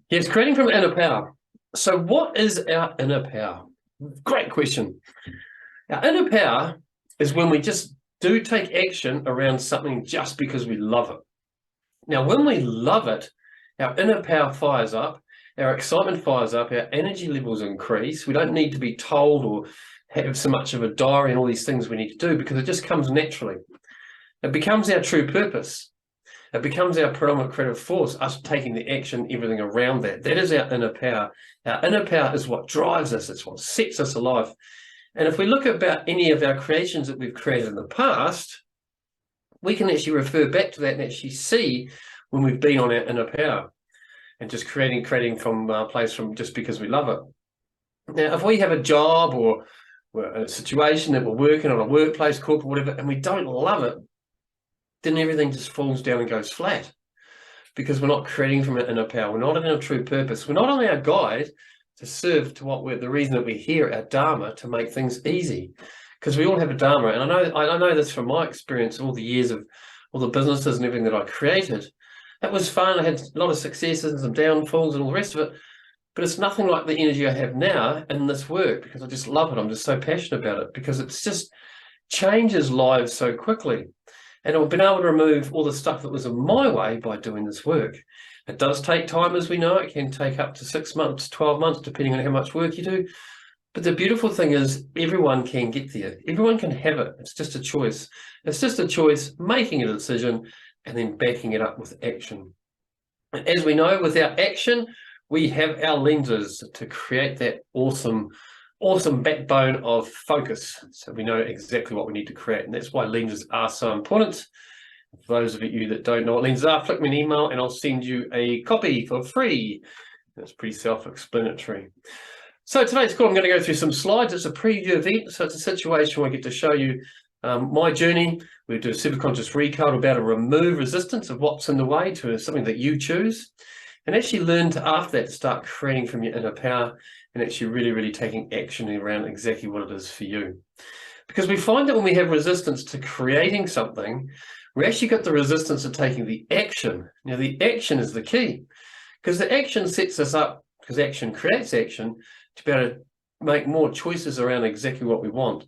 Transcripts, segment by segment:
Yes, creating from inner power. So what is our inner power? Great question. Our inner power is when we just do take action around something just because we love it. Now, when we love it, our inner power fires up, our excitement fires up, our energy levels increase. We don't need to be told or have so much of a diary and all these things we need to do because it just comes naturally. It becomes our true purpose. It becomes our predominant creative force, us taking the action, everything around that. That is our inner power. Our inner power is what drives us. It's what sets us alive. And if we look about any of our creations that we've created in the past, we can actually refer back to that and actually see when we've been on our inner power and just creating from a place from just because we love it. Now, if we have a job or we're in a situation that we're working on, a workplace, corporate, whatever, and we don't love it, then everything just falls down and goes flat because we're not creating from our inner power. We're not in our true purpose. We're not on our guide to serve to what the reason that we're here, our dharma, to make things easy. Because we all have a dharma. And I know this from my experience, all the years of all the businesses and everything that I created. That was fun. I had a lot of successes and some downfalls and all the rest of it. But it's nothing like the energy I have now in this work because I just love it. I'm just so passionate about it because it's just changes lives so quickly. And I've been able to remove all the stuff that was in my way by doing this work. It does take time, as we know. It can take up to 6 months, 12 months, depending on how much work you do. But the beautiful thing is everyone can get there. Everyone can have it. It's just a choice. It's just a choice, making a decision, and then backing it up with action. And as we know, with our action, we have our lenses to create that awesome backbone of focus. So we know exactly what we need to create. And that's why lenses are so important. For those of you that don't know what lenses are, flick me an email and I'll send you a copy for free. That's pretty self-explanatory. So today's call, I'm going to go through some slides. It's a preview event. So it's a situation where I get to show you my journey. We do a Superconscious Recode about to remove resistance of what's in the way to something that you choose. And actually learn to, after that, start creating from your inner power and actually really taking action around exactly what it is for you. Because we find that when we have resistance to creating something, we actually got the resistance to taking the action. Now, the action is the key because the action sets us up, because action creates action, to be able to make more choices around exactly what we want.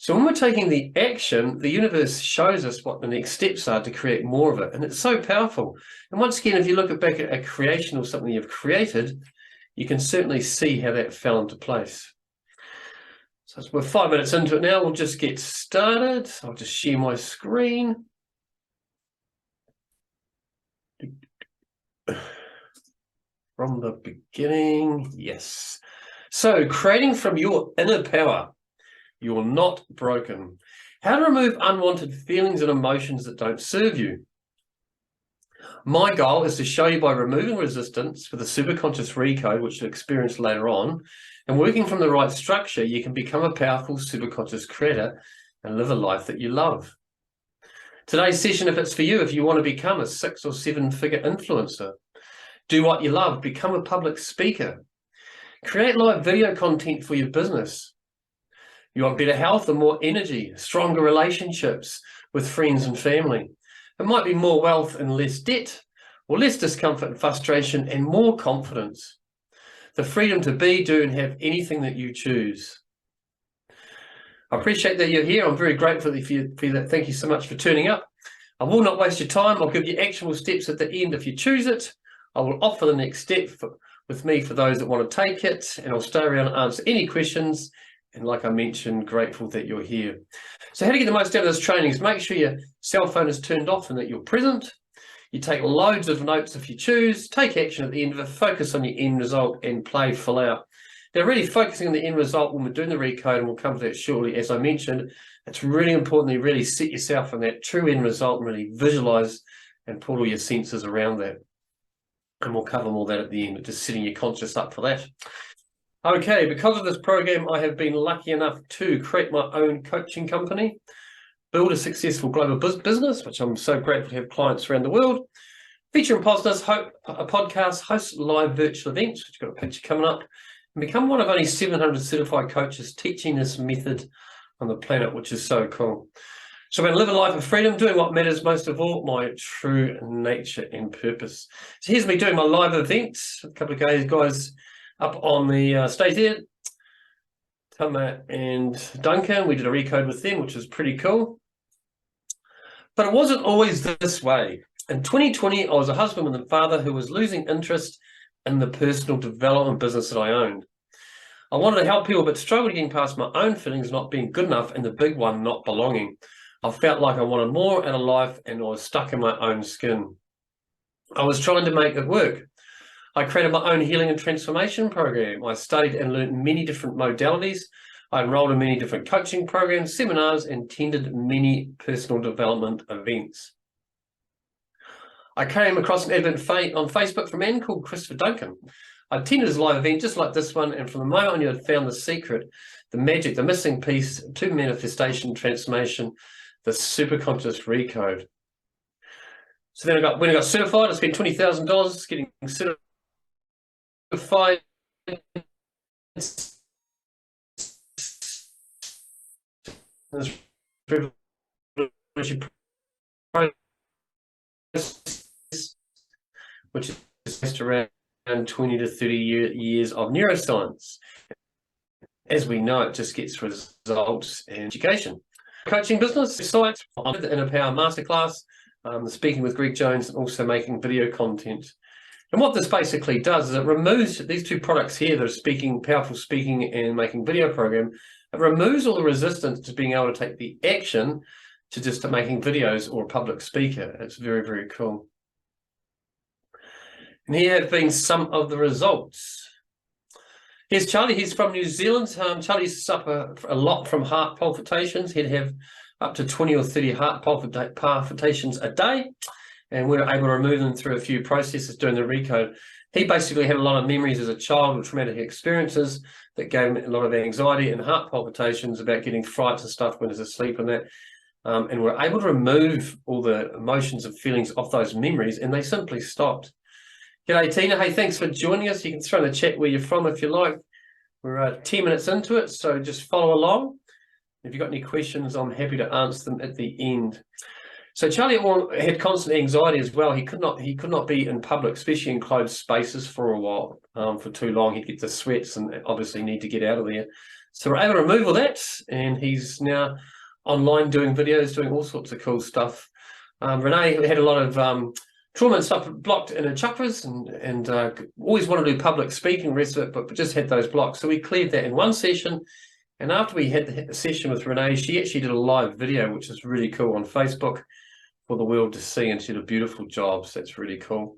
So when we're taking the action, the universe shows us what the next steps are to create more of it. And it's so powerful. And once again, if you look back at a creation or something you've created, you can certainly see how that fell into place. So we're 5 minutes into it now. We'll just get started. I'll just share my screen. From the beginning, yes. So creating from your inner power. You're not broken. How to remove unwanted feelings and emotions that don't serve you. My goal is to show you by removing resistance with a Superconscious Recode, which you'll experience later on, and working from the right structure, you can become a powerful superconscious creator and live a life that you love. Today's session, if it's for you, if you want to become a 6 or 7 figure influencer, do what you love, become a public speaker, create live video content for your business. You want better health and more energy, stronger relationships with friends and family. It might be more wealth and less debt, or less discomfort and frustration and more confidence. The freedom to be, do, and have anything that you choose. I appreciate that you're here. I'm very grateful for that. Thank you so much for turning up. I will not waste your time. I'll give you actionable steps at the end if you choose it. I will offer the next step with me for those that want to take it, and I'll stay around and answer any questions. And like I mentioned, grateful that you're here. So how to get the most out of this training is make sure your cell phone is turned off and that you're present. You take loads of notes if you choose, take action at the end of it, focus on your end result and play full out. Now, really focusing on the end result when we're doing the recode, and we'll come to that shortly, as I mentioned, it's really important that you really set yourself on that true end result and really visualize and pull all your senses around that. And we'll cover more of that at the end, just setting your conscious up for that. Okay, because of this program, I have been lucky enough to create my own coaching company, build a successful global business, which I'm so grateful to have clients around the world, feature in a podcast, host live virtual events, which I've got a picture coming up, and become one of only 700 certified coaches teaching this method on the planet, which is so cool. So I'm going to live a life of freedom, doing what matters most of all, my true nature and purpose. So here's me doing my live events. A couple of guys up on the stage there. Tama and Duncan, we did a recode with them, which was pretty cool. But it wasn't always this way. In 2020, I was a husband and father who was losing interest in the personal development business that I owned. I wanted to help people, but struggled getting past my own feelings not being good enough and the big one, not belonging. I felt like I wanted more out of life and I was stuck in my own skin. I was trying to make it work. I created my own healing and transformation program. I studied and learned many different modalities. I enrolled in many different coaching programs, seminars, and attended many personal development events. I came across an advert on Facebook from a man called Christopher Duncan. I attended his live event just like this one, and from the moment I knew I'd found the secret, the magic, the missing piece to manifestation, transformation, the Superconscious Recode. So then when I got certified, I spent $20,000 getting certified. Which is based around 20 to 30 years of neuroscience. As we know, it just gets results in education. Coaching business, sites, the Inner Power Masterclass, speaking with Greg Jones, and also making video content. And what this basically does is it removes these two products here that are speaking, powerful speaking and making video program. It removes all the resistance to being able to take the action to just making videos or a public speaker. It's very, very cool. And here have been some of the results. Here's Charlie. He's from New Zealand. Charlie used to suffer a lot from heart palpitations. He'd have up to 20 or 30 heart palpitations a day. And we were able to remove them through a few processes doing the recode. He basically had a lot of memories as a child with traumatic experiences that gave him a lot of anxiety and heart palpitations about getting frights and stuff when he's asleep and that. And we're able to remove all the emotions and feelings of those memories, and they simply stopped. G'day, Tina. Hey, thanks for joining us. You can throw in the chat where you're from if you like. We're 10 minutes into it, so just follow along. If you've got any questions, I'm happy to answer them at the end. So Charlie had constant anxiety as well. He could not be in public, especially in closed spaces for a while, for too long. He'd get the sweats and obviously need to get out of there. So we're able to remove all that, and he's now online doing videos, doing all sorts of cool stuff. Renee had a lot of trauma and stuff blocked in her chakras and always wanted to do public speaking, rest of it, but just had those blocks. So we cleared that in one session. And after we had the session with Renee, she actually did a live video, which is really cool, on Facebook for the world to see. And she did a beautiful job. So that's really cool.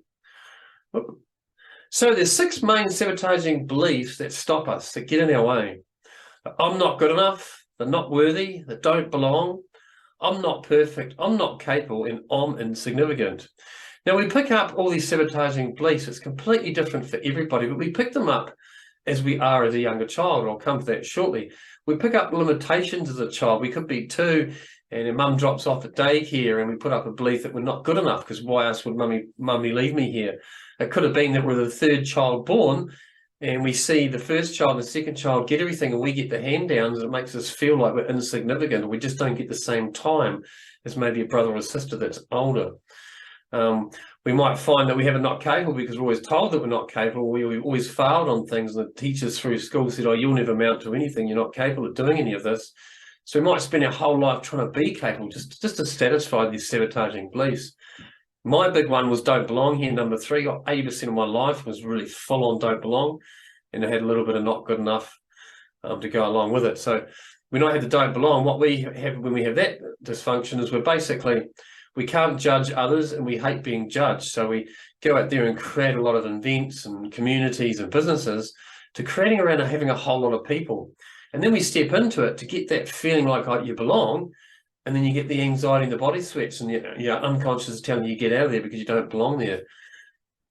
So there's 6 main sabotaging beliefs that stop us, that get in our way. I'm not good enough. They're not worthy. They don't belong. I'm not perfect. I'm not capable. And I'm insignificant. Now, we pick up all these sabotaging beliefs. It's completely different for everybody, but we pick them up as we are as a younger child. I'll come to that shortly. We pick up limitations as a child. We could be 2 and your mum drops off at daycare and we put up a belief that we're not good enough because why else would mummy leave me here? It could have been that we're the 3rd child born and we see the 1st child and the 2nd child get everything and we get the hand downs, and it makes us feel like we're insignificant, or we just don't get the same time as maybe a brother or sister that's older. We might find that we have a not capable because we're always told that we're not capable. We've always failed on things, and the teachers through school said, oh, you'll never amount to anything. You're not capable of doing any of this. So we might spend our whole life trying to be capable just to satisfy these sabotaging beliefs. My big one was don't belong here, number 3. 80% of my life was really full on don't belong, and I had a little bit of not good enough to go along with it. So when I had the don't belong, what we have when we have that dysfunction is we can't judge others and we hate being judged. So we go out there and create a lot of events and communities and businesses to creating around having a whole lot of people. And then we step into it to get that feeling like you belong. And then you get the anxiety and the body sweats, and your unconscious is telling you get out of there because you don't belong there.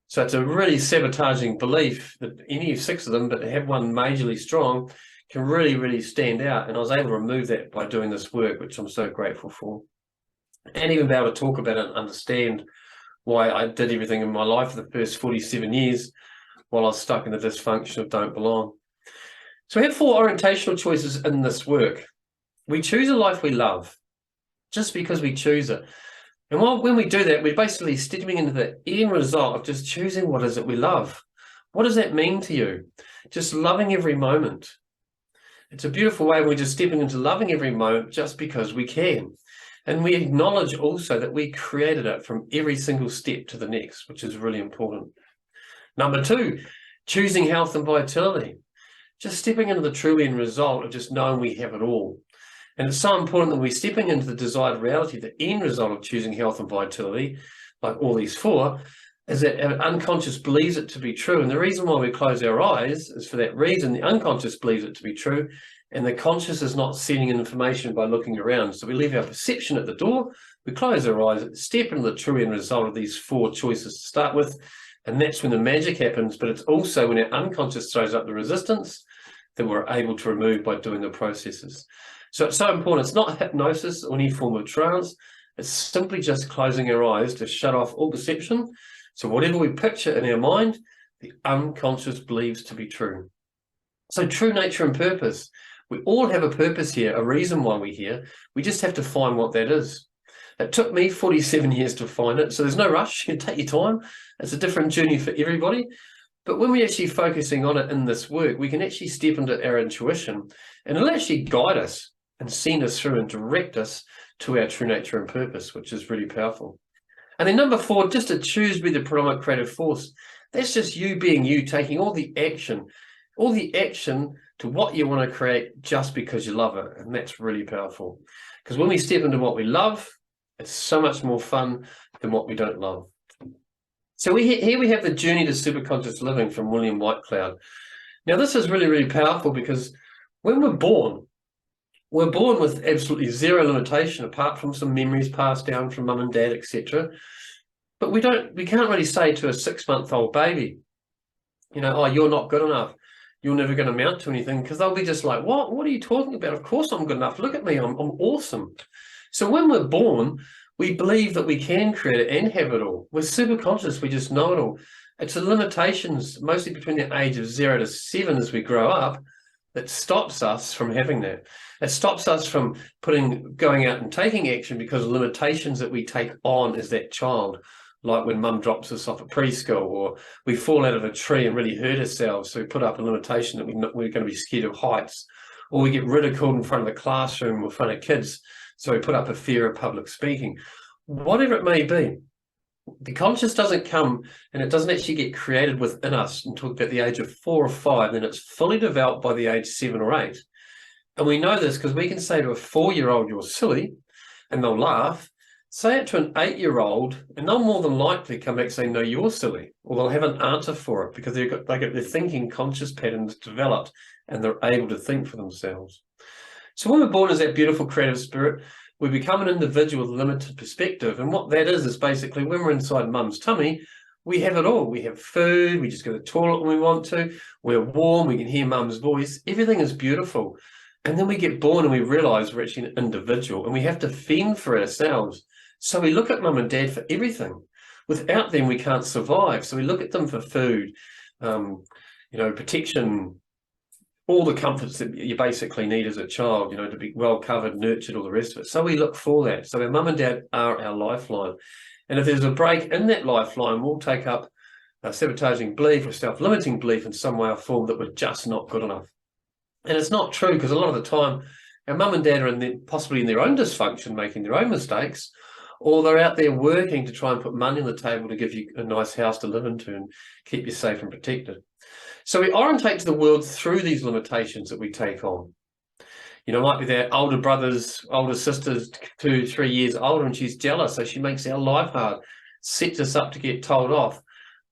So it's a really sabotaging belief that any of 6 of them, but have one majorly strong, can really, really stand out. And I was able to remove that by doing this work, which I'm so grateful for. And even be able to talk about it and understand why I did everything in my life for the first 47 years while I was stuck in the dysfunction of don't belong. So we have 4 orientational choices in this work. We choose a life we love. just because we choose it. And when we do that, we're basically stepping into the end result of just choosing what is it we love. What does that mean to you? Just loving every moment. It's a beautiful way we're just stepping into loving every moment just because we can. And we acknowledge also that we created it from every single step to the next, which is really important. Number 2, choosing health and vitality. Just stepping into the true end result of just knowing we have it all. And it's so important that we're stepping into the desired reality, the end result of choosing health and vitality, like all these 4, is that our unconscious believes it to be true. And the reason why we close our eyes is for that reason. The unconscious believes it to be true, and the conscious is not sending information by looking around. So we leave our perception at the door, we close our eyes, step into the true end result of these 4 choices to start with, and that's when the magic happens. But it's also when our unconscious throws up the resistance that we're able to remove by doing the processes. So it's so important. It's not hypnosis or any form of trance. It's simply just closing our eyes to shut off all perception. So whatever we picture in our mind, the unconscious believes to be true. So true nature and purpose. We all have a purpose here, a reason why we're here. We just have to find what that is. It took me 47 years to find it, so there's no rush. You take your time. It's a different journey for everybody. But when we're actually focusing on it in this work, we can actually step into our intuition, and it'll actually guide us and send us through and direct us to our true nature and purpose, which is really powerful. And then number 4, just to choose to be the predominant creative force. That's just you being you, taking all the action to what you want to create just because you love it. And that's really powerful. Because when we step into what we love, it's so much more fun than what we don't love. So here we have the journey to superconscious living from William Whitecloud. Now, this is really, really powerful because when we're born with absolutely zero limitation, apart from some memories passed down from mum and dad, etc. But we can't really say to a 6-month-old baby, oh, you're not good enough. You're never going to amount to anything, because they'll be just like, what? What are you talking about? Of course I'm good enough. Look at me. I'm awesome. So when we're born, we believe that we can create it and have it all. We're super conscious. We just know it all. It's the limitations, mostly between the age of 0 to 7 as we grow up, that stops us from having that. It stops us from going out and taking action because of limitations that we take on as that child, like when mum drops us off at preschool, or we fall out of a tree and really hurt ourselves, so we put up a limitation that we're going to be scared of heights, or we get ridiculed in front of the classroom or in front of kids, so we put up a fear of public speaking. Whatever it may be, the conscious doesn't come, and it doesn't actually get created within us until about the age of 4 or 5, then it's fully developed by the age 7 or 8. And we know this because we can say to a 4-year-old, you're silly, and they'll laugh. Say it to an 8-year-old, and they'll more than likely come back saying, no, you're silly, or they'll have an answer for it because they get their thinking conscious patterns developed, and they're able to think for themselves. So when we're born as that beautiful creative spirit, we become an individual with limited perspective. And what that is basically when we're inside mum's tummy, we have it all. We have food, we just go to the toilet when we want to, we're warm, we can hear mum's voice, everything is beautiful. And then we get born and we realize we're actually an individual and we have to fend for ourselves. So we look at mum and dad for everything. Without them, we can't survive. So we look at them for food, protection, all the comforts that you basically need as a child, to be well covered, nurtured, all the rest of it. So we look for that. So our mum and dad are our lifeline. And if there's a break in that lifeline, we'll take up a sabotaging belief or self-limiting belief in some way or form that we're just not good enough. And it's not true, because a lot of the time our mum and dad are possibly in their own dysfunction, making their own mistakes, or they're out there working to try and put money on the table to give you a nice house to live into and keep you safe and protected. So we orientate to the world through these limitations that we take on. It might be their older brothers, older sisters, 2, 3 years older, and she's jealous, so she makes our life hard, sets us up to get told off,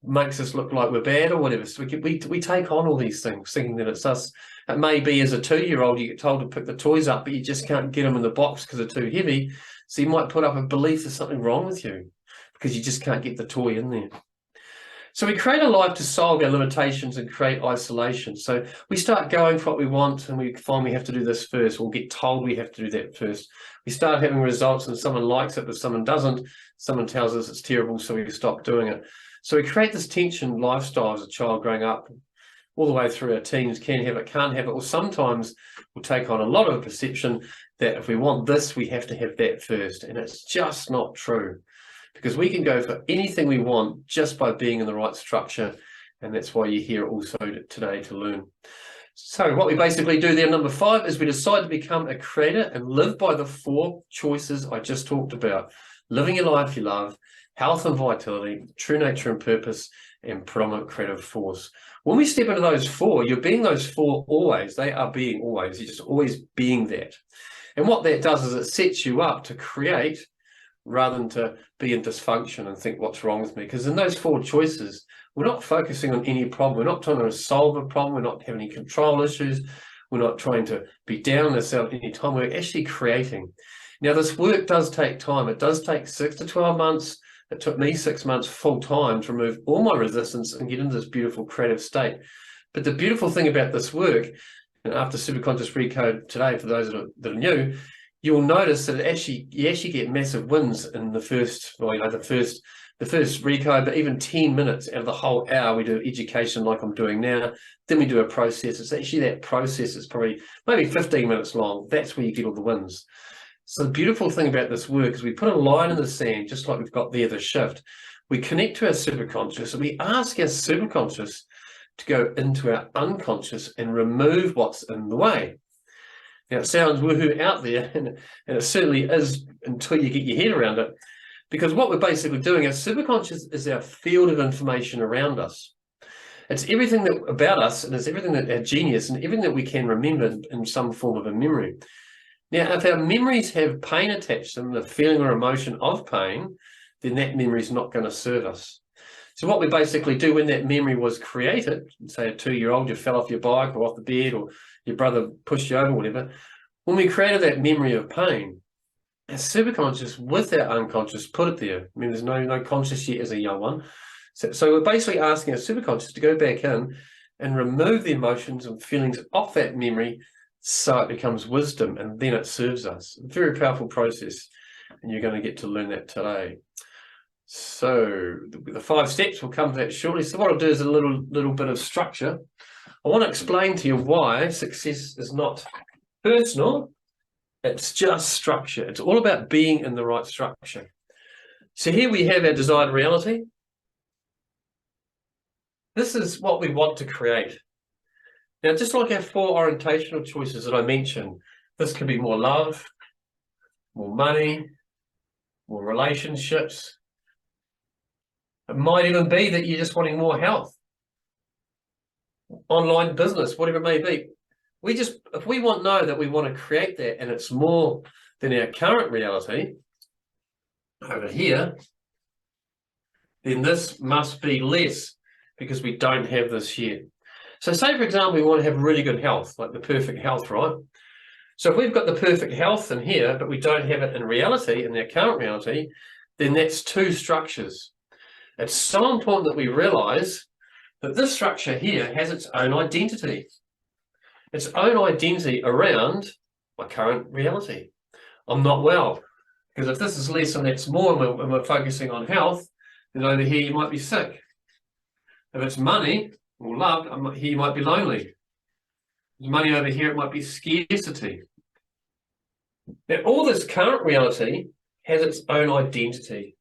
makes us look like we're bad or whatever. So we take on all these things, thinking that it's us. It may be as a 2-year-old, you get told to pick the toys up, but you just can't get them in the box because they're too heavy. So you might put up a belief there's something wrong with you because you just can't get the toy in there. So we create a life to solve our limitations and create isolation. So we start going for what we want and we find we have to do this first, or get told we have to do that first. We start having results and someone likes it, but someone doesn't. Someone tells us it's terrible, so we stop doing it. So we create this tension lifestyle as a child growing up, all the way through our teens, can have it, can't have it, or sometimes we'll take on a lot of perception that if we want this, we have to have that first. And it's just not true, because we can go for anything we want just by being in the right structure. And that's why you're here also today to learn. So what we basically do there, number 5, is we decide to become a creator and live by the 4 choices I just talked about. Living your life you love, health and vitality, true nature and purpose, and predominant creative force. When we step into those 4, you're being those 4 always. They are being always. You're just always being that. And what that does is it sets you up to create rather than to be in dysfunction and think, what's wrong with me? Because in those 4 choices, we're not focusing on any problem. We're not trying to solve a problem. We're not having any control issues. We're not trying to be down on ourselves any time. We're actually creating. Now, this work does take time. It does take 6 to 12 months. It took me 6 months full time to remove all my resistance and get into this beautiful creative state. But the beautiful thing about this work, and after Superconscious Recode today, for those that are new, you'll notice that you actually get massive wins in the first, the first recode, but even 10 minutes out of the whole hour, we do education like I'm doing now. Then we do a process. It's actually that process is probably maybe 15 minutes long. That's where you get all the wins. So the beautiful thing about this work is we put a line in the sand, just like we've got there, the shift. We connect to our superconscious and we ask our superconscious to go into our unconscious and remove what's in the way. Now, it sounds woohoo out there, and it certainly is until you get your head around it, because what we're basically doing, our superconscious is our field of information around us. It's everything that about us, and it's everything that our genius and everything that we can remember in some form of a memory. Now, if our memories have pain attached to them, the feeling or emotion of pain, then that memory is not going to serve us. So what we basically do when that memory was created, say a 2-year-old, you fell off your bike or off the bed, or your brother pushed you over, whatever, when we created that memory of pain, our superconscious with our unconscious put it there. I mean, there's no conscious yet as a young one. So we're basically asking our superconscious to go back in and remove the emotions and feelings off that memory so it becomes wisdom, and then it serves us. A very powerful process, and you're going to get to learn that today. So the 5 steps, we'll come to that shortly. So what I'll do is a little bit of structure. I want to explain to you why success is not personal. It's just structure. It's all about being in the right structure. So here we have our desired reality. This is what we want to create. Now, just like our 4 orientational choices that I mentioned, this could be more love, more money, more relationships. It might even be that you're just wanting more health, online business, whatever it may be. If we know that we want to create that and it's more than our current reality over here, then this must be less because we don't have this here. So say, for example, we want to have really good health, like the perfect health, right? So if we've got the perfect health in here, but we don't have it in reality, in our current reality, then that's 2 structures. It's so important that we realize that this structure here has its own identity. Its own identity around my current reality. I'm not well, because if this is less and that's more, and we're focusing on health, then over here you might be sick. If it's money or love, here you might be lonely. There's money over here, it might be scarcity. Now, all this current reality has its own identity.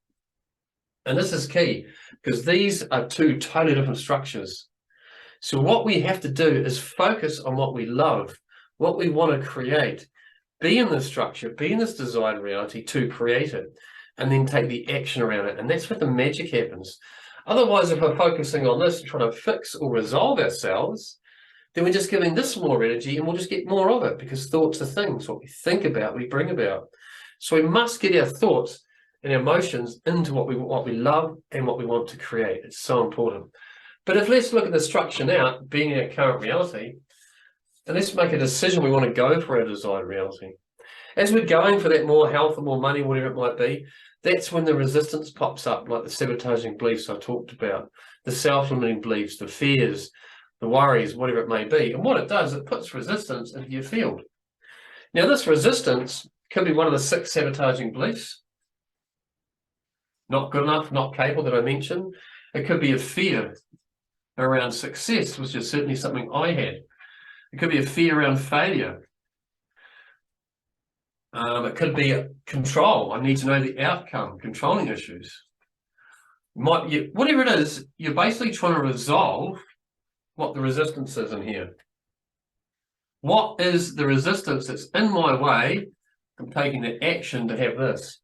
And this is key, because these are 2 totally different structures. So what we have to do is focus on what we love, what we want to create, be in this structure, be in this desired reality to create it, and then take the action around it. And that's where the magic happens. Otherwise, if we're focusing on this and trying to fix or resolve ourselves, then we're just giving this more energy and we'll just get more of it, because thoughts are things. What we think about, we bring about. So we must get our thoughts and our emotions into what we love and what we want to create. It's so important. But let's look at the structure now, being our current reality, and let's make a decision we want to go for our desired reality. As we're going for that more health or more money, whatever it might be, that's when the resistance pops up, like the sabotaging beliefs I talked about, the self-limiting beliefs, the fears, the worries, whatever it may be. And what it does, it puts resistance into your field. Now, this resistance can be one of the 6 sabotaging beliefs. Not good enough, not capable, that I mentioned. It could be a fear. around success, which is certainly something I had. It could be a fear around failure. It could be control. I need to know the outcome, controlling issues. Whatever it is, you're basically trying to resolve what the resistance is in here. What is the resistance that's in my way from taking the action to have this?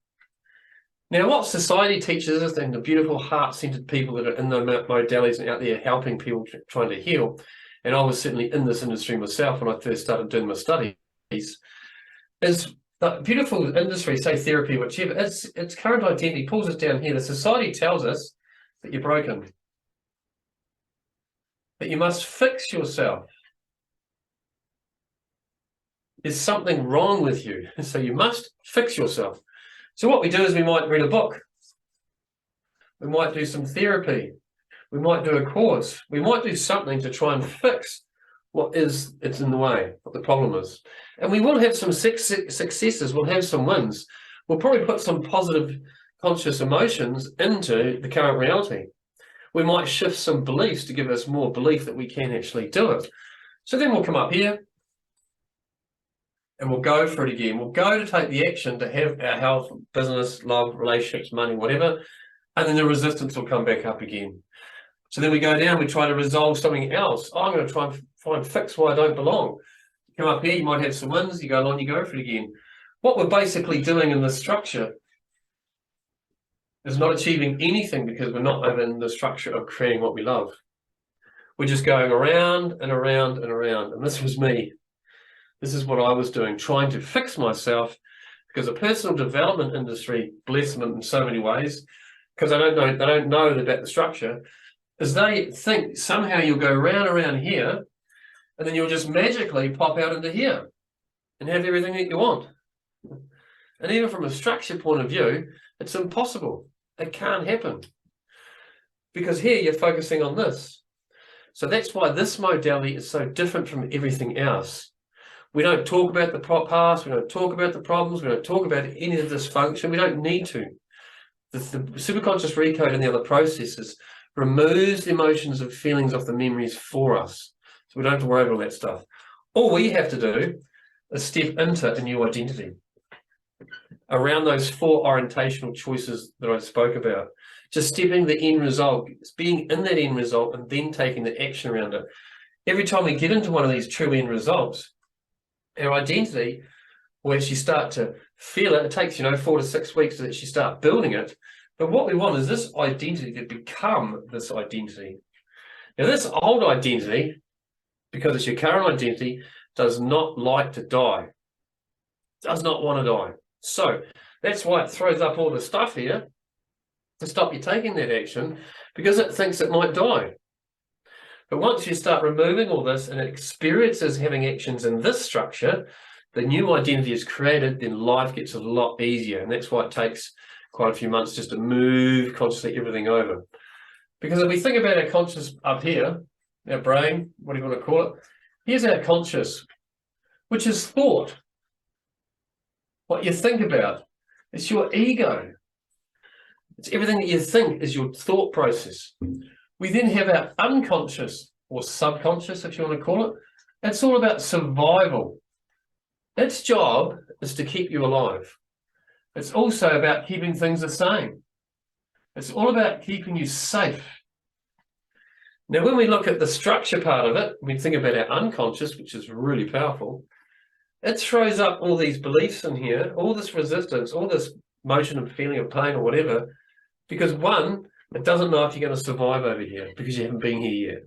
Now, what society teaches us, and the beautiful heart-centered people that are in the modalities and out there helping people trying to heal, and I was certainly in this industry myself when I first started doing my studies, is the beautiful industry, say therapy, whichever, its current identity pulls us down here. The society tells us that you're broken, that you must fix yourself. There's something wrong with you, so you must fix yourself. So what we do is we might read a book, we might do some therapy, we might do a course, we might do something to try and fix it's in the way, what the problem is. And we will have some successes, we'll have some wins. We'll probably put some positive conscious emotions into the current reality. We might shift some beliefs to give us more belief that we can actually do it. So then we'll come up here and we'll go for it again. We'll go to take the action to have our health, business, love, relationships, money, whatever, and then the resistance will come back up again. So then we go down, we try to resolve something else. Oh, I'm going to try and fix why I don't belong. Come up here, you might have some wins, you go along, you go for it again. What we're basically doing in this structure is not achieving anything because we're not in the structure of creating what we love. We're just going around and around and around. And this was me. This is what I was doing, trying to fix myself, because the personal development industry, bless them in so many ways, because they don't know about the structure, is they think somehow you'll go around here and then you'll just magically pop out into here and have everything that you want. And even from a structure point of view, it's impossible. It can't happen. Because here you're focusing on this. So that's why this modality is so different from everything else. We don't talk about the past, we don't talk about the problems, we don't talk about any of the dysfunction, we don't need to. The Superconscious Recode and the other processes removes the emotions and feelings of the memories for us. So we don't have to worry about all that stuff. All we have to do is step into a new identity around those 4 orientational choices that I spoke about. Just stepping the end result, being in that end result, and then taking the action around it. Every time we get into one of these true end results, our identity will actually start to feel it. It takes, 4 to 6 weeks to actually start building it. But what we want is this identity to become this identity. Now, this old identity, because it's your current identity, does not like to die. Does not want to die. So that's why it throws up all the stuff here to stop you taking that action, because it thinks it might die. But once you start removing all this and it experiences having actions in this structure, the new identity is created, then life gets a lot easier. And that's why it takes quite a few months just to move consciously everything over. Because if we think about our conscious up here, our brain, what do you want to call it? Here's our conscious, which is thought. What you think about. It's your ego. It's everything that you think is your thought process. We then have our unconscious, or subconscious, if you want to call it. It's all about survival. Its job is to keep you alive. It's also about keeping things the same. It's all about keeping you safe. Now, when we look at the structure part of it, we think about our unconscious, which is really powerful. It throws up all these beliefs in here, all this resistance, all this motion and feeling of pain or whatever, because one, it doesn't know if you're going to survive over here because you haven't been here yet.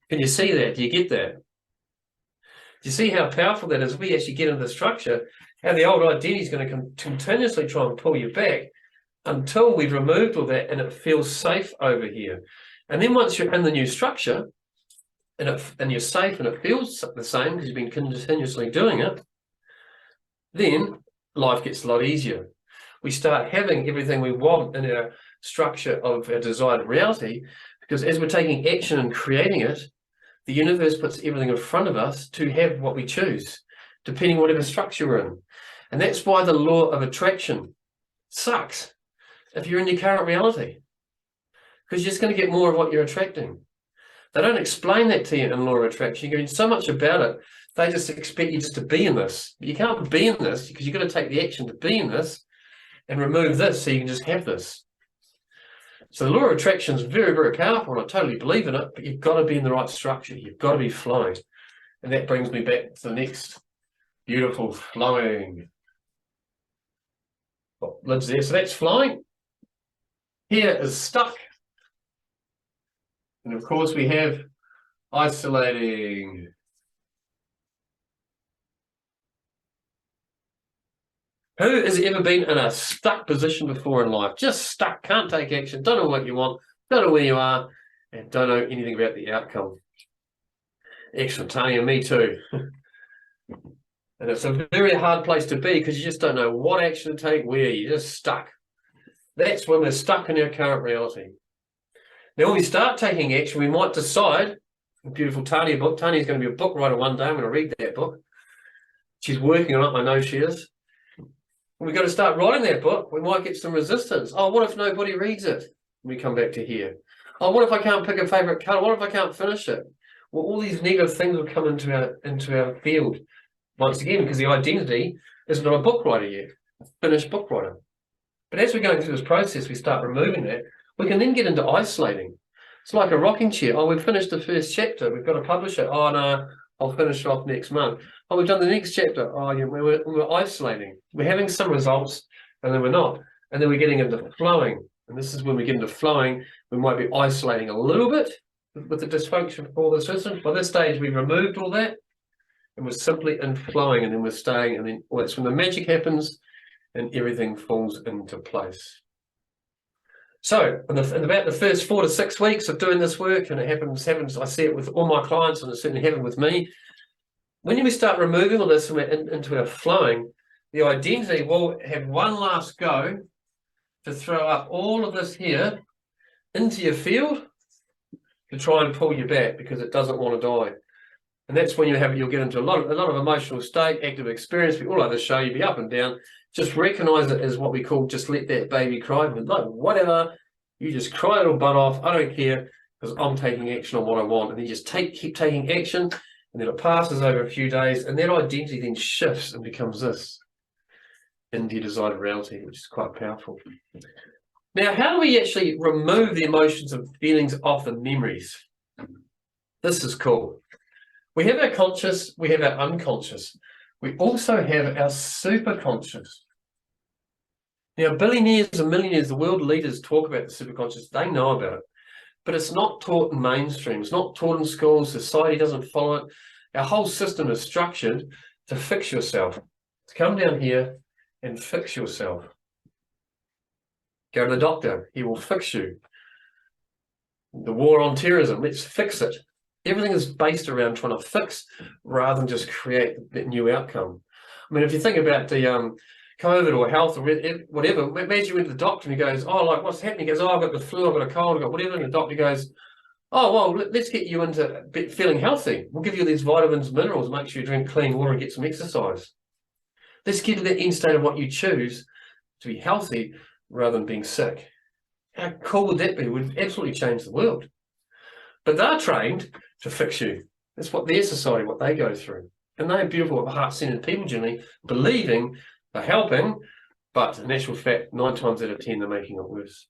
Can you see that? Do you get that? Do you see how powerful that is? If we actually get into the structure, how the old identity is going to continuously try and pull you back until we've removed all that and it feels safe over here. And then once you're in the new structure and you're safe and it feels the same because you've been continuously doing it, then life gets a lot easier. We start having everything we want in our structure of our desired reality, because as we're taking action and creating it, the universe puts everything in front of us to have what we choose, depending on whatever structure we're in. And that's why the law of attraction sucks if you're in your current reality, because you're just going to get more of what you're attracting. They don't explain that to you in law of attraction. You're getting so much about it, they just expect you just to be in this. But you can't be in this because you've got to take the action to be in this and remove this so you can just have this. So the law of attraction is very, very powerful, and I totally believe in it, but you've got to be in the right structure. You've got to be flowing. And that brings me back to the next beautiful flowing. Oh, lids there. So that's flowing. Here is stuck. And of course we have isolating. Who has ever been in a stuck position before in life? Just stuck, can't take action, don't know what you want, don't know where you are, and don't know anything about the outcome. Excellent, Tanya, me too. And it's a very hard place to be because you just don't know what action to take, where you're just stuck. That's when we're stuck in our current reality. Now, when we start taking action, we might decide, a beautiful Tanya book, Tanya's going to be a book writer one day, I'm going to read that book. She's working on it, I know she is. We've got to start writing that book. We might get some resistance. Oh, what if nobody reads it? We come back to here. Oh, what if I can't pick a favorite color? What if I can't finish it? Well, all these negative things will come into our field once again, because the identity is not a book writer yet, a finished book writer. But as we're going through this process, we start removing that. We can then get into isolating. It's like a rocking chair. Oh, we've finished the first chapter. We've got to publish it. Oh, no, I'll finish it off next month. Oh, we've done the next chapter. Oh, yeah, we're isolating. We're having some results, and then we're not. And then we're getting into flowing. And this is when we get into flowing. We might be isolating a little bit with the dysfunction for the system. By this stage, we've removed all that, and we're simply in flowing, and then we're staying. And then that's when the magic happens, and everything falls into place. So, in about the first 4 to 6 weeks of doing this work, and it happens, I see it with all my clients, and it certainly happened with me. When we start removing all this and we're into our flowing, the identity will have one last go to throw up all of this here into your field to try and pull you back because it doesn't want to die. And that's when you'll get into a lot of emotional state, active experience. We all have this show, you'll be up and down. Just recognize it as what we call just let that baby cry. But no, whatever, you just cry a little butt off. I don't care because I'm taking action on what I want. And then you just keep taking action. And then it passes over a few days, and that identity then shifts and becomes this into your desired reality, which is quite powerful. Now, how do we actually remove the emotions and feelings off the memories? This is cool. We have our conscious, we have our unconscious. We also have our superconscious. Now, billionaires and millionaires, the world leaders talk about the superconscious. They know about it. But it's not taught in mainstream. It's not taught in schools. Society doesn't follow it. Our whole system is structured to fix yourself. To come down here and fix yourself. Go to the doctor. He will fix you. The war on terrorism. Let's fix it. Everything is based around trying to fix rather than just create that new outcome. I mean, if you think about the COVID or health or whatever, imagine you went to the doctor and he goes, oh, like, what's happening? He goes, oh, I've got the flu, I've got a cold, I've got whatever. And the doctor goes, oh, well, let's get you into feeling healthy. We'll give you these vitamins, minerals, make sure you drink clean water and get some exercise. Let's get to the end state of what you choose to be healthy rather than being sick. How cool would that be? It would absolutely change the world. But they're trained to fix you. That's what their society, what they go through. And they're beautiful, heart-centered people generally, believing they're helping, but in actual fact, 9 times out of 10, they're making it worse.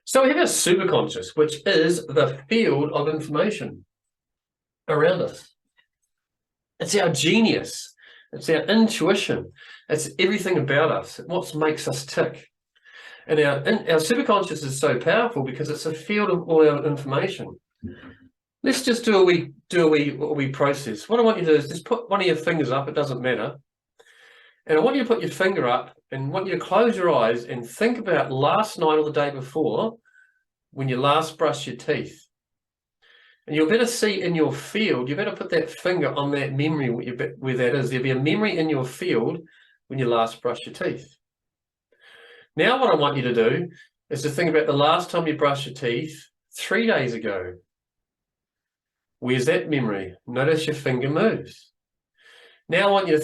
So we have our superconscious, which is the field of information around us. It's our genius. It's our intuition. It's everything about us. It's what makes us tick. And our superconscious is so powerful because it's a field of all our information. Let's just do a wee process. What I want you to do is just put one of your fingers up. It doesn't matter. And I want you to put your finger up and I want you to close your eyes and think about last night or the day before when you last brushed your teeth. And you'll better see in your field, you better put that finger on that memory where that is. There'll be a memory in your field when you last brushed your teeth. Now what I want you to do is to think about the last time you brushed your teeth 3 days ago. Where's that memory? Notice your finger moves. Now I want you to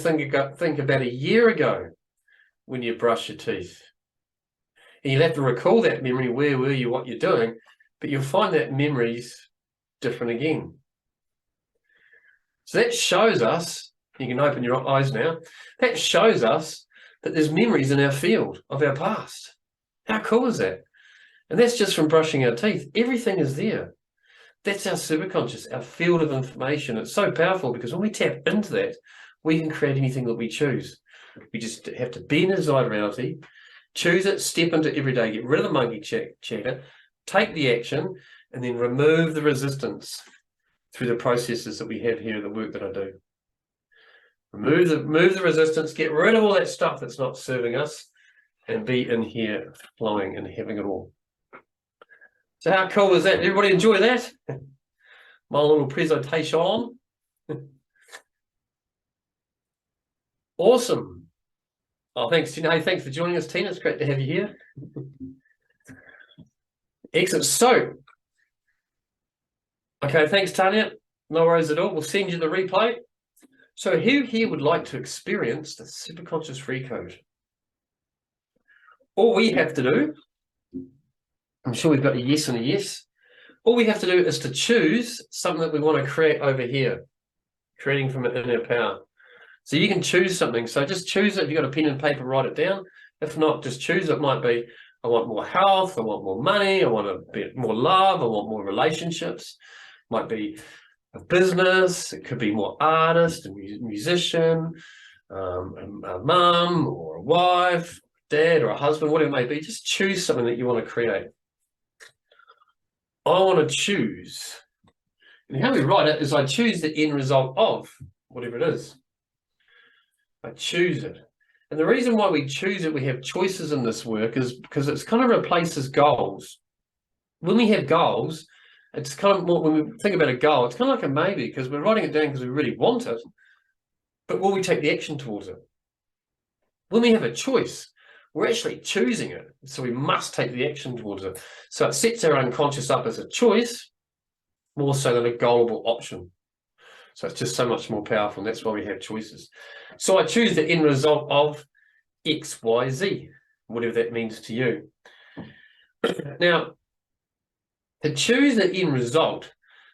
think about a year ago when you brush your teeth. And you'll have to recall that memory, where were you, what you're doing, but you'll find that memories different again. So that shows us, you can open your eyes now, that shows us that there's memories in our field of our past. How cool is that? And that's just from brushing our teeth. Everything is there. That's our superconscious, our field of information. It's so powerful because when we tap into that, we can create anything that we choose. We just have to be in a desired reality, choose it, step into every day, get rid of the monkey chatter, take the action, and then remove the resistance through the processes that we have here, the work that I do. Remove the resistance, get rid of all that stuff that's not serving us, and be in here flowing and having it all. So how cool is that? Everybody enjoy that? My little presentation. Awesome. Oh, thanks, Tina. Hey, thanks for joining us, Tina. It's great to have you here. Excellent. So, okay, thanks, Tanya. No worries at all. We'll send you the replay. So who here would like to experience the Superconscious Recode? All we have to do, I'm sure we've got a yes and a yes. All we have to do is to choose something that we want to create over here, creating from an inner power. So you can choose something. So just choose it. If you've got a pen and paper, write it down. If not, just choose. It might be, I want more health, I want more money, I want a bit more love, I want more relationships. Might be a business, it could be more artist, a musician, a mum or a wife, dad or a husband, whatever it may be. Just choose something that you want to create. I want to choose. And how we write it is I choose the end result of whatever it is. I choose it. And the reason why we choose it, we have choices in this work, is because it's kind of replaces goals. When we have goals, it's kind of more, when we think about a goal, it's kind of like a maybe, because we're writing it down because we really want it, but will we take the action towards it? When we have a choice, we're actually choosing it, so we must take the action towards it. So it sets our unconscious up as a choice, more so than a goalable option. So it's just so much more powerful, and that's why we have choices. So I choose the end result of X, Y, Z, whatever that means to you. Now, to choose the end result,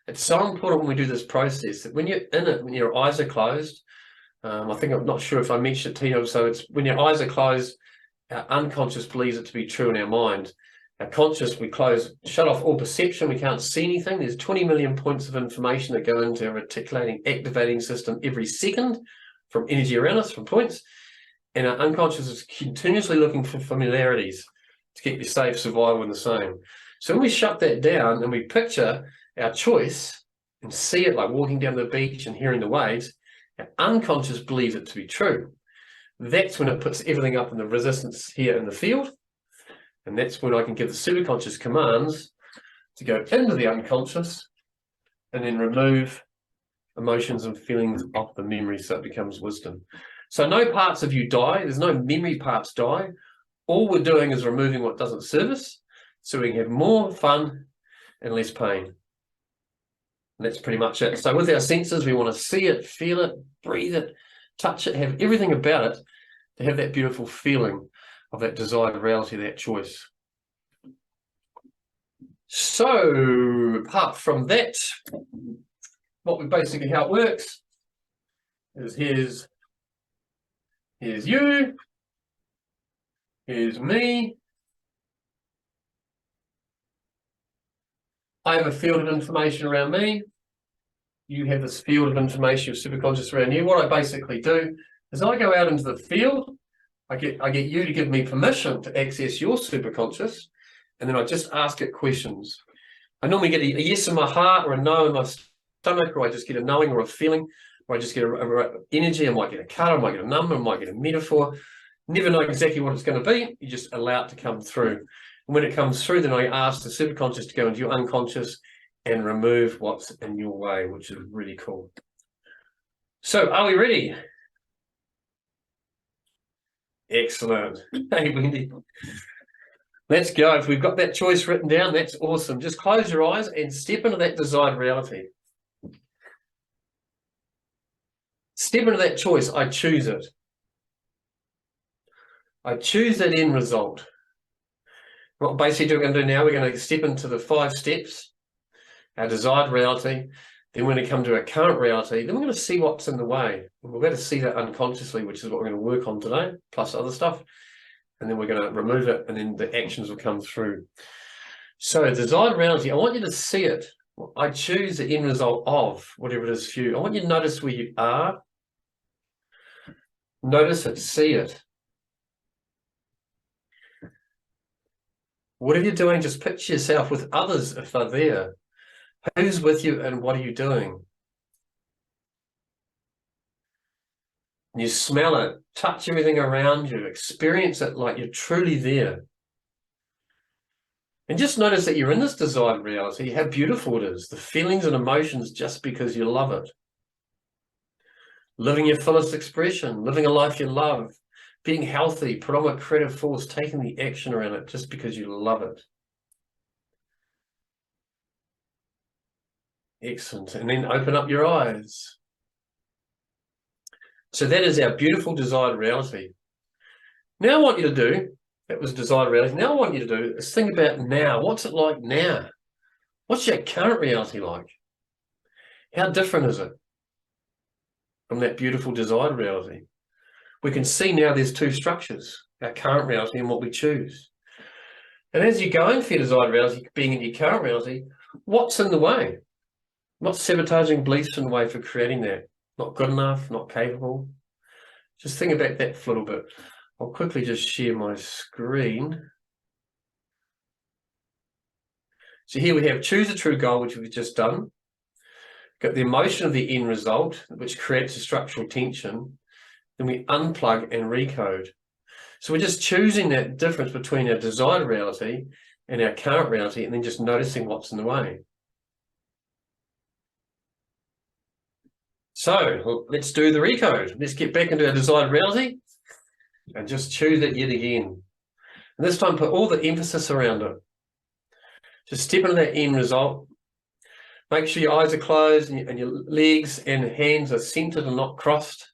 it's so important when we do this process that when you're in it, when your eyes are closed, I think, I'm not sure if I mentioned it to you, so it's when your eyes are closed, our unconscious believes it to be true in our mind. Our conscious, we close, shut off all perception, we can't see anything. There's 20 million points of information that go into a reticulating, activating system every second from energy around us, from points. And our unconscious is continuously looking for familiarities to keep you safe, survival, and the same. So when we shut that down and we picture our choice and see it like walking down the beach and hearing the waves, our unconscious believes it to be true. That's when it puts everything up in the resistance here in the field. And that's when I can give the superconscious commands to go into the unconscious and then remove emotions and feelings off the memory so it becomes wisdom. So no parts of you die. There's no memory parts die. All we're doing is removing what doesn't serve us so we can have more fun and less pain. And that's pretty much it. So with our senses, we want to see it, feel it, breathe it, touch it, have everything about it to have that beautiful feeling of that desired reality, that choice. So apart from that, what we basically, how it works is here's you, here's me. I have a field of information around me. You have this field of information, your superconscious around you. What I basically do is I go out into the field. I get you to give me permission to access your superconscious, and then I just ask it questions. I normally get a yes in my heart or a no in my stomach, or I just get a knowing or a feeling, or I just get a energy. I might get a color, I might get a number, I might get a metaphor. Never know exactly what it's going to be. You just allow it to come through. And when it comes through, then I ask the superconscious to go into your unconscious and remove what's in your way, which is really cool. So are we ready? Excellent. Hey, Wendy. Let's go. If we've got that choice written down, that's awesome. Just close your eyes and step into that desired reality. Step into that choice. I choose it. I choose that end result. What basically we're going to do now, we're going to step into the 5 steps. our desired reality. Then when we come to our current reality, then we're going to see what's in the way. We're going to see that unconsciously, which is what we're going to work on today, plus other stuff. And then we're going to remove it, and then the actions will come through. So desired reality, I want you to see it. I choose the end result of whatever it is for you. I want you to notice where you are. Notice it, see it. Whatever you're doing, just picture yourself with others if they're there. Who's with you and what are you doing? You smell it, touch everything around you, experience it like you're truly there. And just notice that you're in this desired reality, how beautiful it is, the feelings and emotions just because you love it. Living your fullest expression, living a life you love, being healthy, predominant creative force, taking the action around it just because you love it. Excellent. And then open up your eyes. So that is our beautiful desired reality. Now I want you to do, that was desired reality. Now I want you to do is think about now. What's it like now? What's your current reality like? How different is it from that beautiful desired reality? We can see now there's two structures, our current reality and what we choose. And as you're going for your desired reality, being in your current reality, what's in the way? What's sabotaging beliefs in the way for creating that? Not good enough, not capable. Just think about that for a little bit. I'll quickly just share my screen. So here we have choose a true goal, which we've just done. Got the emotion of the end result, which creates a structural tension. Then we unplug and recode. So we're just choosing that difference between our desired reality and our current reality, and then just noticing what's in the way. So let's do the recode. Let's get back into our desired reality and just choose it yet again. And this time put all the emphasis around it. Just step into that end result. Make sure your eyes are closed and your legs and hands are centered and not crossed.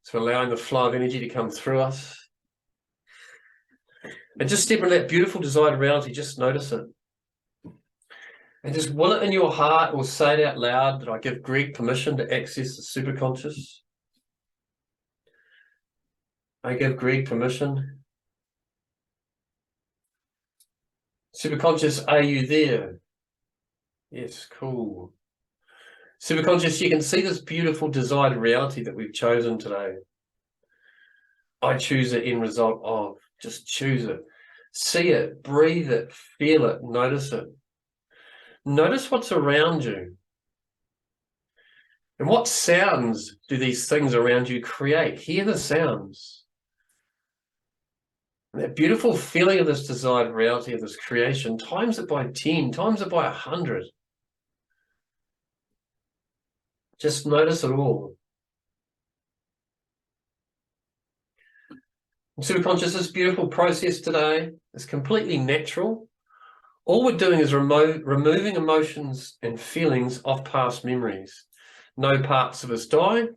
So allowing the flow of energy to come through us. And just step into that beautiful desired reality, just notice it. And just will it in your heart or say it out loud that I give Greg permission to access the superconscious. I give Greg permission. Superconscious, are you there? Yes, cool. Superconscious, you can see this beautiful desired reality that we've chosen today. I choose the end result of. Just choose it. See it, breathe it, feel it, notice it. Notice what's around you. And what sounds do these things around you create? Hear the sounds. And that beautiful feeling of this desired reality of this creation, times it by 10, times it by 100. Just notice it all. And Superconscious, this beautiful process today is completely natural. All we're doing is removing emotions and feelings off past memories. No parts of us die.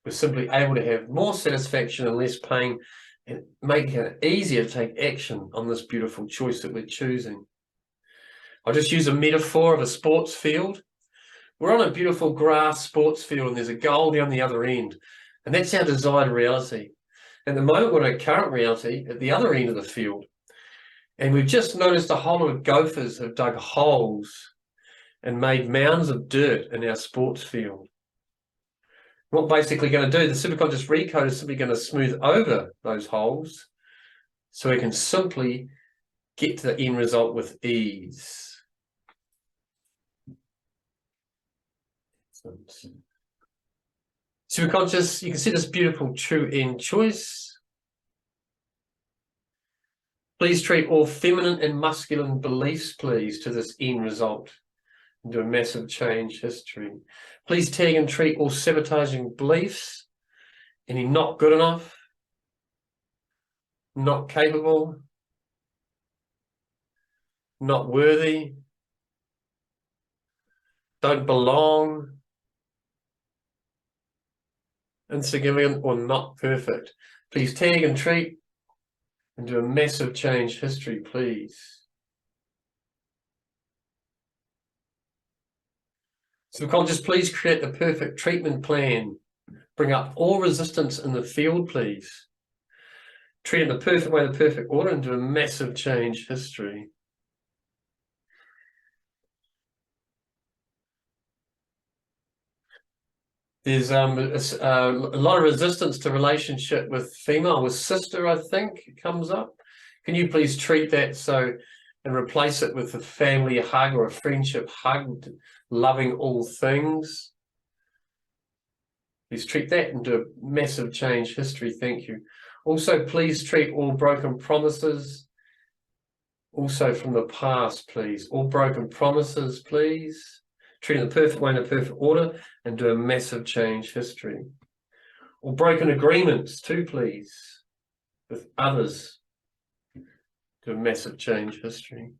We're simply able to have more satisfaction and less pain, and making it easier to take action on this beautiful choice that we're choosing. I'll just use a metaphor of a sports field. We're on a beautiful grass sports field and there's a goal down the other end. And that's our desired reality. At the moment, we're in our current reality at the other end of the field. And we've just noticed a whole lot of gophers have dug holes and made mounds of dirt in our sports field. What we're basically going to do, the Superconscious Recode is simply going to smooth over those holes so we can simply get to the end result with ease. Superconscious, you can see this beautiful true end choice. Please treat all feminine and masculine beliefs, please, to this end result and do a massive change history. Please tag and treat all sabotaging beliefs, any not good enough, not capable, not worthy, don't belong, insignificant, or not perfect. Please tag and treat and do a massive change history, please. Subconscious, please create the perfect treatment plan. Bring up all resistance in the field, please. Treat in the perfect way, the perfect order, and do a massive change history. There's a lot of resistance to relationship with female, with sister, I think, comes up. Can you please treat that and replace it with a family hug or a friendship hug, loving all things? Please treat that and do a massive change history. Thank you. Also, please treat all broken promises. Also from the past, please. All broken promises, please. Treat in the perfect way, in a perfect order, and do a massive change history. All broken agreements too, please, with others. Do a massive change history.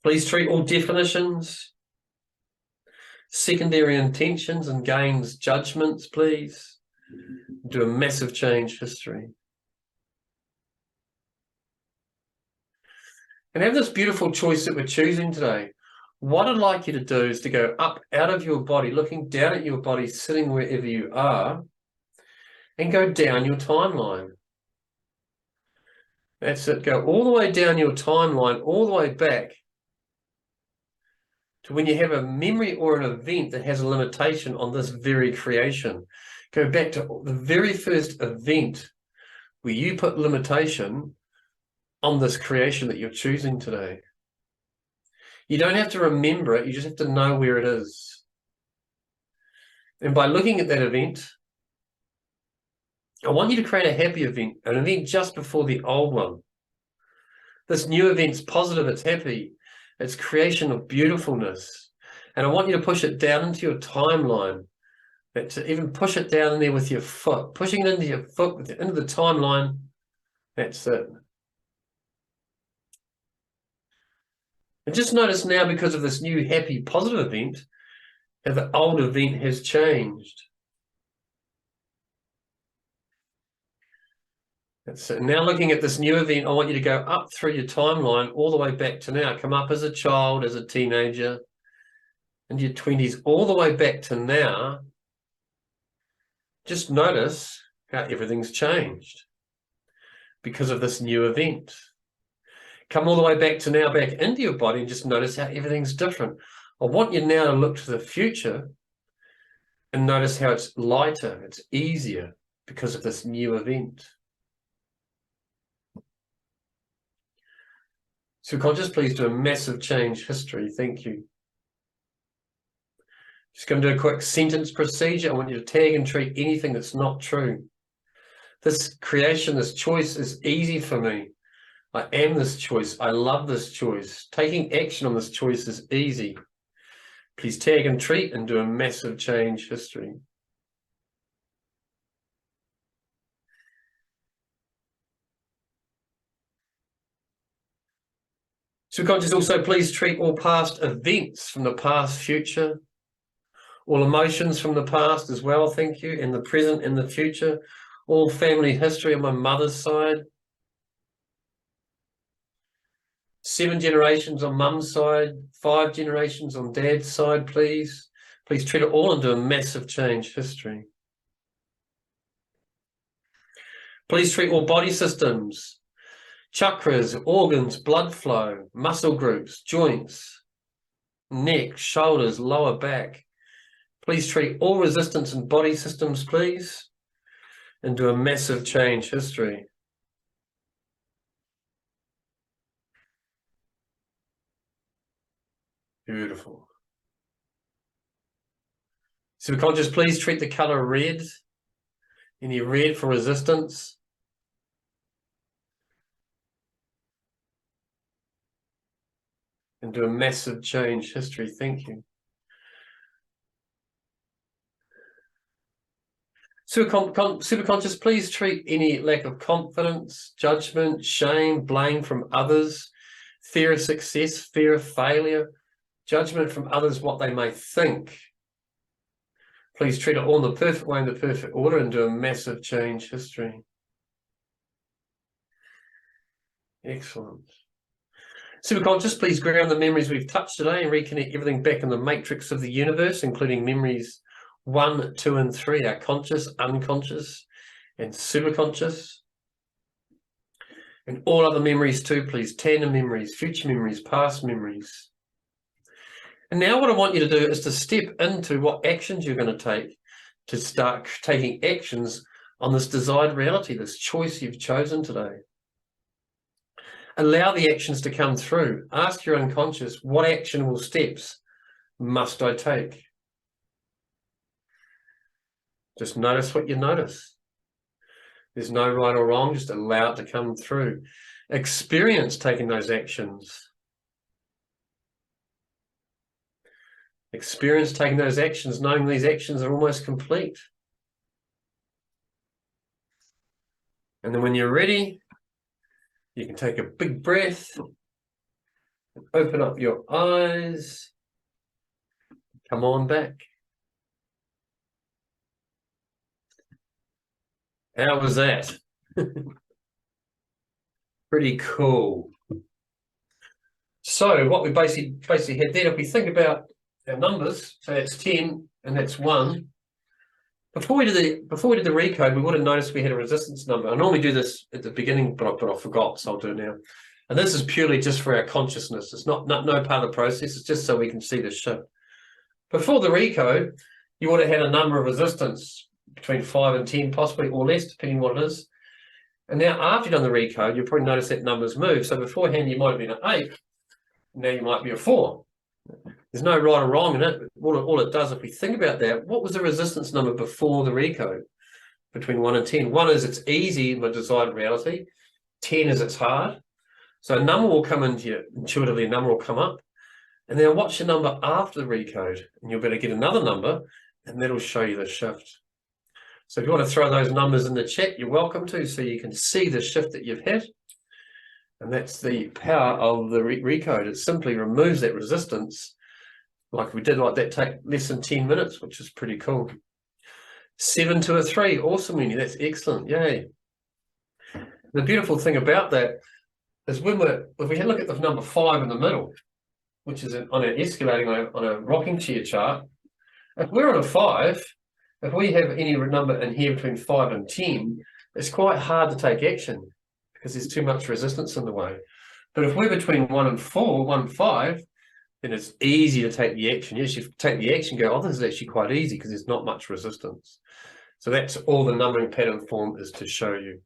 Please treat all definitions, secondary intentions and gains, judgments, please. Do a massive change history. And have this beautiful choice that we're choosing today. What I'd like you to do is to go up out of your body, looking down at your body, sitting wherever you are, and go down your timeline. That's it. Go all the way down your timeline, all the way back to when you have a memory or an event that has a limitation on this very creation. Go back to the very first event where you put limitation on this creation that you're choosing today. You don't have to remember it, you just have to know where it is. And by looking at that event, I want you to create a happy event, an event just before the old one. This new event's positive, it's happy, it's creation of beautifulness. And I want you to push it down into your timeline, to even push it down in there with your foot, pushing it into your foot, into the timeline. That's it. And just notice now, because of this new happy positive event, that the old event has changed. That's it. Now looking at this new event, I want you to go up through your timeline all the way back to now. Come up as a child, as a teenager, into your 20s, all the way back to now. Just notice how everything's changed because of this new event. Come all the way back to now, back into your body, and just notice how everything's different. I want you now to look to the future and notice how it's lighter, it's easier because of this new event. Subconscious, please do a massive change history. Thank you. Just going to do a quick sentence procedure. I want you to tag and treat anything that's not true. This creation, this choice is easy for me. I am this choice. I love this choice. Taking action on this choice is easy. Please tag and treat and do a massive change history. Subconscious, also please treat all past events from the past, future, all emotions from the past as well, thank you, and the present and the future, all family history on my mother's side, 7 generations on mum's side, 5 generations on dad's side, please. Please treat it all and do a massive change history. Please treat all body systems, chakras, organs, blood flow, muscle groups, joints, neck, shoulders, lower back. Please treat all resistance in body systems, please, and do a massive change history. Beautiful. Subconscious, please treat the color red. Any red for resistance. And do a massive change history. Thank you. Superconscious, please treat any lack of confidence, judgment, shame, blame from others, fear of success, fear of failure, judgment from others, what they may think. Please treat it all in the perfect way, in the perfect order, and do a massive change history. Excellent. Superconscious, please ground the memories we've touched today and reconnect everything back in the matrix of the universe, including memories 1, 2, and 3, our conscious, unconscious, and superconscious. And all other memories too, please. Tandem memories, future memories, past memories. And now what I want you to do is to step into what actions you're going to take to start taking actions on this desired reality, this choice you've chosen today. Allow the actions to come through. Ask your unconscious, what actionable steps must I take? Just notice what you notice. There's no right or wrong, just allow it to come through. Experience taking those actions. Experience taking those actions, knowing these actions are almost complete. And then when you're ready, you can take a big breath, and open up your eyes, come on back. How was that? Pretty cool. So what we basically had there, if we think about our numbers, so that's 10 and that's 1. Before we did the recode, we would have noticed we had a resistance number. I normally do this at the beginning, but I forgot, so I'll do it now. And this is purely just for our consciousness. It's no part of the process. It's just so we can see the shift. Before the recode, you would have had a number of resistance between 5 and 10, possibly, or less, depending on what it is. And now after you've done the recode, you'll probably notice that number's moved. So beforehand, you might have been an 8. Now you might be a 4. There's no right or wrong in it. All it does, if we think about that, what was the resistance number before the recode? Between 1 and 10. 1 is it's easy in the desired reality. 10 is it's hard. So a number will come into you intuitively, a number will come up. And then watch your number after the recode, and you'll better get another number, and that'll show you the shift. So if you want to throw those numbers in the chat, you're welcome to, so you can see the shift that you've had. And that's the power of the recode. It simply removes that resistance. Like we did, like that take less than 10 minutes, which is pretty cool. 7 to a 3, awesome, Winnie, that's excellent, yay. The beautiful thing about that is if we had a look at the number 5 in the middle, which is on an escalating, on a rocking chair chart, if we're on a 5, if we have any number in here between 5 and 10, it's quite hard to take action because there's too much resistance in the way. But if we're between 1 and 4, 1 and 5, then it's easy to take the action. Yes, you take the action, go, oh, this is actually quite easy because there's not much resistance. So that's all the numbering pattern form is to show you.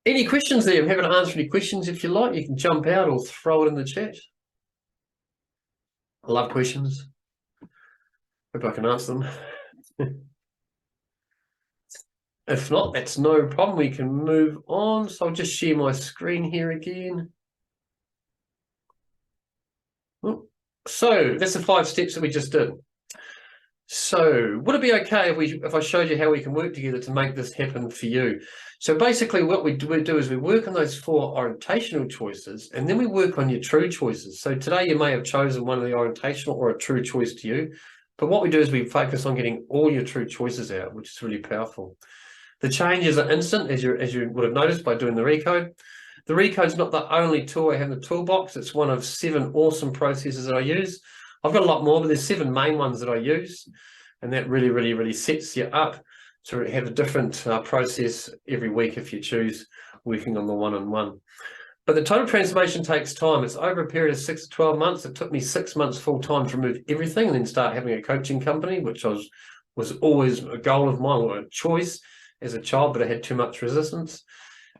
Any questions there? I'm happy to answer any questions if you like. You can jump out or throw it in the chat. I love questions. Hope I can answer them. If not, that's no problem. We can move on. So I'll just share my screen here again. So that's the 5 steps that we just did. So would it be okay if I showed you how we can work together to make this happen for you? So basically what we do is we work on those 4 orientational choices, and then we work on your true choices. So today you may have chosen one of the orientational or a true choice to you, but what we do is we focus on getting all your true choices out, which is really powerful. The changes are instant, as you would have noticed by doing the recode. The recode's not the only tool I have in the toolbox. It's one of 7 awesome processes that I use. I've got a lot more, but there's 7 main ones that I use, and that really sets you up to have a different process every week if you choose working on the one-on-one. But the total transformation takes time. It's over a period of 6 to 12 months. It took me 6 months full-time to remove everything and then start having a coaching company, which was always a goal of mine, or a choice as a child, but I had too much resistance.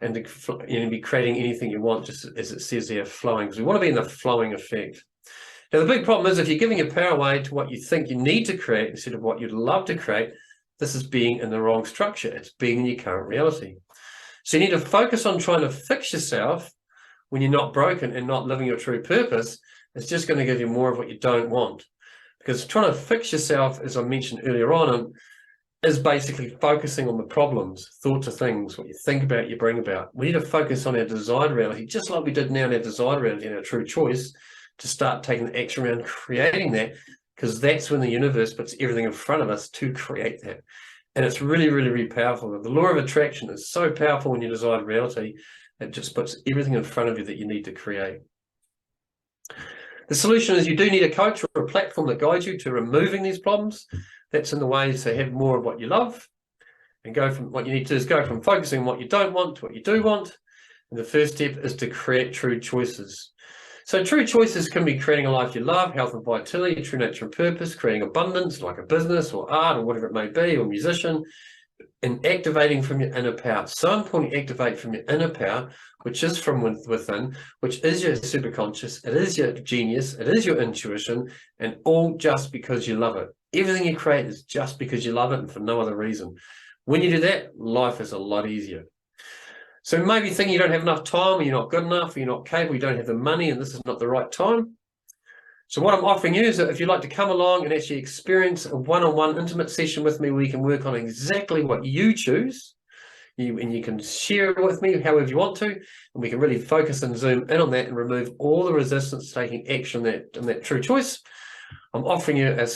And to be creating anything you want, just as it says there, flowing, because we want to be in the flowing effect. Now, the big problem is if you're giving your power away to what you think you need to create instead of what you'd love to create, this is being in the wrong structure. It's being in your current reality. So you need to focus on trying to fix yourself when you're not broken and not living your true purpose. It's just going to give you more of what you don't want. Because trying to fix yourself, as I mentioned earlier on, is basically focusing on the problems, thoughts of things, what you think about, you bring about. We need to focus on our desired reality, just like we did now in our desired reality and our true choice, to start taking the action around creating that, because that's when the universe puts everything in front of us to create that. And it's really powerful. The law of attraction is so powerful in your desired reality It just puts everything in front of you that you need to create. The solution is you do need a coach or a platform that guides you to removing these problems. That's in the way to have more of what you love, and go from what you need to do is go from focusing on what you don't want to what you do want. And the first step is to create true choices. So true choices can be creating a life you love, health and vitality, true nature and purpose, creating abundance like a business or art or whatever it may be, or musician, and activating from your inner power. It's so important to activate from your inner power, which is from within, which is your superconscious, it is your genius, it is your intuition, and all just because you love it. Everything you create is just because you love it and for no other reason. When you do that, life is a lot easier. So maybe thinking you don't have enough time, or you're not good enough, or you're not capable, you don't have the money, and this is not the right time. So what I'm offering you is that if you'd like to come along and actually experience a one-on-one intimate session with me where you can work on exactly what you choose, and you can share it with me however you want to, and we can really focus and zoom in on that and remove all the resistance to taking action in that true choice. I'm offering you a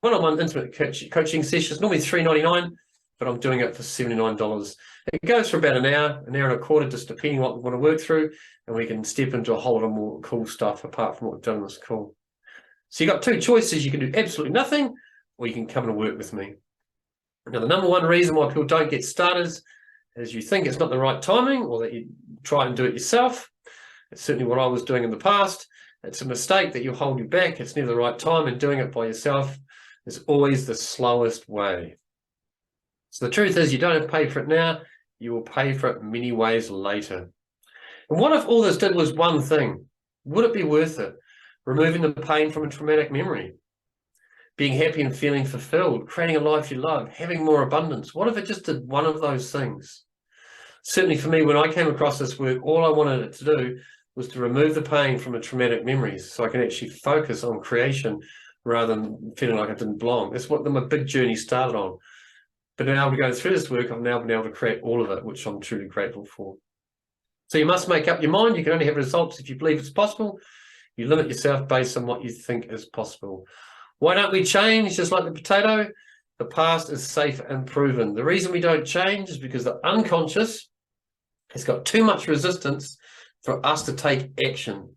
one-on-one intimate coaching session. It's normally $3.99, but I'm doing it for $79. It goes for about an hour and a quarter, just depending on what we want to work through, and we can step into a whole lot of more cool stuff apart from what we've done in this call. So you've got two choices. You can do absolutely nothing, or you can come and work with me. Now, the number one reason why people don't get started is you think it's not the right timing, or that you try and do it yourself. It's certainly what I was doing in the past. It's a mistake that you hold you back. It's never the right time, and doing it by yourself is always the slowest way. So the truth is, you don't have to pay for it now. You will pay for it many ways later. And what if all this did was one thing? Would it be worth it? Removing the pain from a traumatic memory, being happy and feeling fulfilled, creating a life you love, having more abundance. What if it just did one of those things? Certainly for me, when I came across this work, all I wanted it to do was to remove the pain from a traumatic memories so I can actually focus on creation rather than feeling like I didn't belong. That's what my big journey started on. But now to go through this work, I've now been able to create all of it, which I'm truly grateful for. So you must make up your mind. You can only have results if you believe it's possible. You limit yourself based on what you think is possible. Why don't we change? Just like the potato, the past is safe and proven. The reason we don't change is because the unconscious has got too much resistance for us to take action.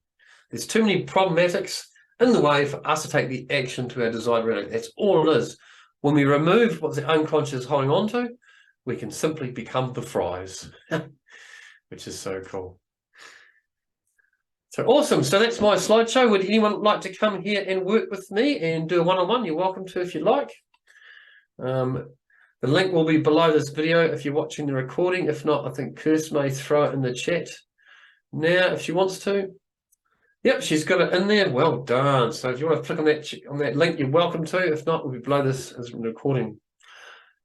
There's too many problematics in the way for us to take the action to our desired reality. That's all it is. When we remove what the unconscious is holding on to, we can simply become the fries, which is so cool. So awesome. So that's my slideshow. Would anyone like to come here and work with me and do a one-on-one? You're welcome to if you'd like. The link will be below this video if you're watching the recording. If not, I think Kirst may throw it in the chat now if she wants to. Yep, she's got it in there. Well done. So if you want to click on that link, you're welcome to. If not, we'll be below this as a recording.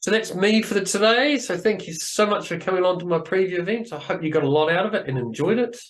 So that's me for today. So thank you so much for coming on to my preview event. I hope you got a lot out of it and enjoyed it.